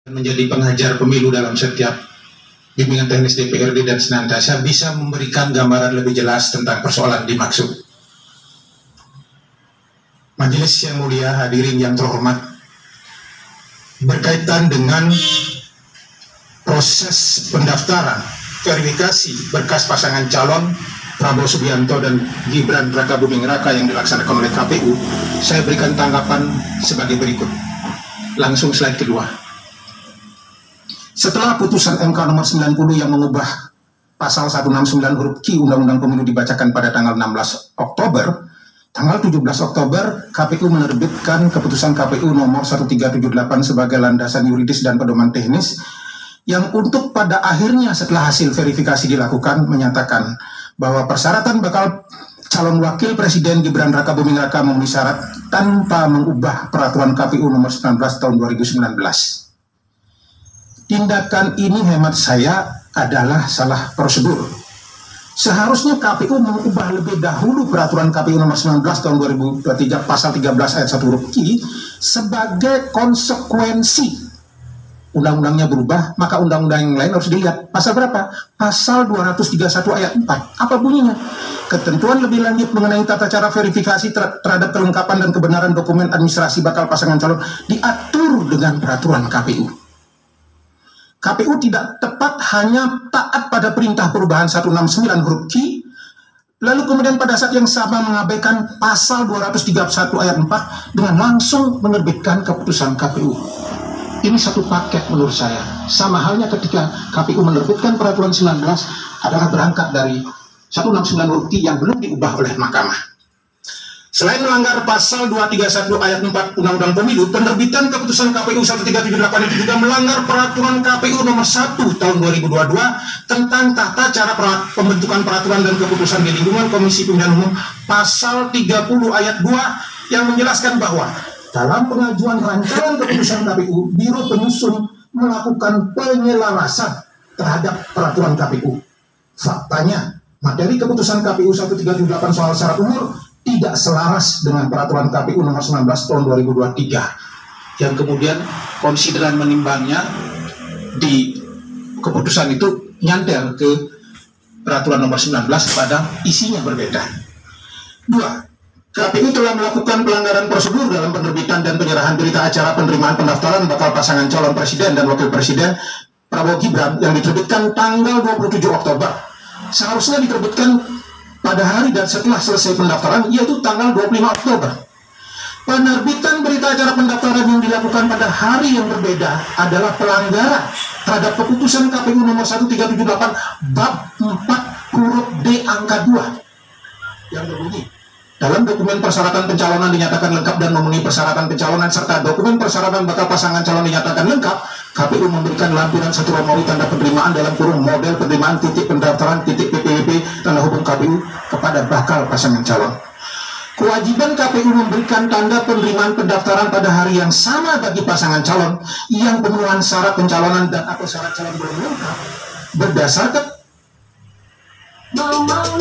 menjadi pengajar pemilu dalam setiap bimbingan teknis DPRD dan senantiasa bisa memberikan gambaran lebih jelas tentang persoalan dimaksud. Majelis yang mulia, hadirin yang terhormat, berkaitan dengan proses pendaftaran, verifikasi berkas pasangan calon Prabowo Subianto dan Gibran Rakabuming Raka yang dilaksanakan oleh KPU, saya berikan tanggapan sebagai berikut. Langsung slide kedua. Setelah putusan MK nomor 90 yang mengubah pasal 169 huruf Q Undang-Undang Pemilu dibacakan pada tanggal 16 Oktober, tanggal 17 Oktober KPU menerbitkan keputusan KPU nomor 1378 sebagai landasan yuridis dan pedoman teknis yang untuk pada akhirnya setelah hasil verifikasi dilakukan menyatakan bahwa persyaratan bakal calon wakil presiden Gibran Rakabuming Raka memenuhi syarat tanpa mengubah peraturan KPU nomor 19 tahun 2019. Tindakan ini hemat saya adalah salah prosedur. Seharusnya KPU mengubah lebih dahulu peraturan KPU nomor 19 tahun 2023 pasal 13 ayat 1 huruf Q sebagai konsekuensi. Undang-undangnya berubah, maka undang-undang yang lain harus dilihat. Pasal berapa? Pasal 231 ayat 4. Apa bunyinya? Ketentuan lebih lanjut mengenai tata cara verifikasi terhadap kelengkapan dan kebenaran dokumen administrasi bakal pasangan calon diatur dengan peraturan KPU. KPU tidak tepat hanya taat pada perintah perubahan 169 huruf Q, lalu kemudian pada saat yang sama mengabaikan pasal 231 ayat 4 dengan langsung menerbitkan keputusan KPU. Ini satu paket menurut saya. Sama halnya ketika KPU menerbitkan peraturan 19 adalah berangkat dari 169 huruf Q yang belum diubah oleh Mahkamah. Selain melanggar pasal 231 ayat 4 Undang-Undang Pemilu, penerbitan keputusan KPU 1378 itu juga melanggar peraturan KPU nomor 1 tahun 2022 tentang tata cara pembentukan peraturan dan keputusan di lingkungan Komisi Pemilihan Umum pasal 30 ayat 2 yang menjelaskan bahwa dalam pengajuan rancangan keputusan KPU, Biro Penyusun melakukan penyelarasan terhadap peraturan KPU. Faktanya, materi keputusan KPU 1378 soal syarat umur tidak selaras dengan peraturan KPU nomor 19 tahun 2023 yang kemudian konsideran menimbangnya di keputusan itu nyantel ke peraturan nomor 19 pada isinya berbeda. 2. KPU telah melakukan pelanggaran prosedur dalam penerbitan dan penyerahan berita acara penerimaan pendaftaran bakal pasangan calon presiden dan wakil presiden Prabowo Gibran yang diterbitkan tanggal 27 Oktober. Seharusnya diterbitkan pada hari dan setelah selesai pendaftaran, yaitu tanggal 25 Oktober. Penerbitan berita acara pendaftaran yang dilakukan pada hari yang berbeda adalah pelanggaran terhadap keputusan KPU nomor 1378 bab 4 huruf D angka 2 yang berbunyi, dalam dokumen persyaratan pencalonan dinyatakan lengkap dan memenuhi persyaratan pencalonan serta dokumen persyaratan bakal pasangan calon dinyatakan lengkap, KPU memberikan lampiran 1 Romawi tanda penerimaan dalam kurung model penerimaan titik pendaftaran titik PPWP tanda hubung KPU kepada bakal pasangan calon. Kewajiban KPU memberikan tanda penerimaan pendaftaran pada hari yang sama bagi pasangan calon yang pemenuhan syarat pencalonan dan atau syarat calon belum lengkap berdasarkan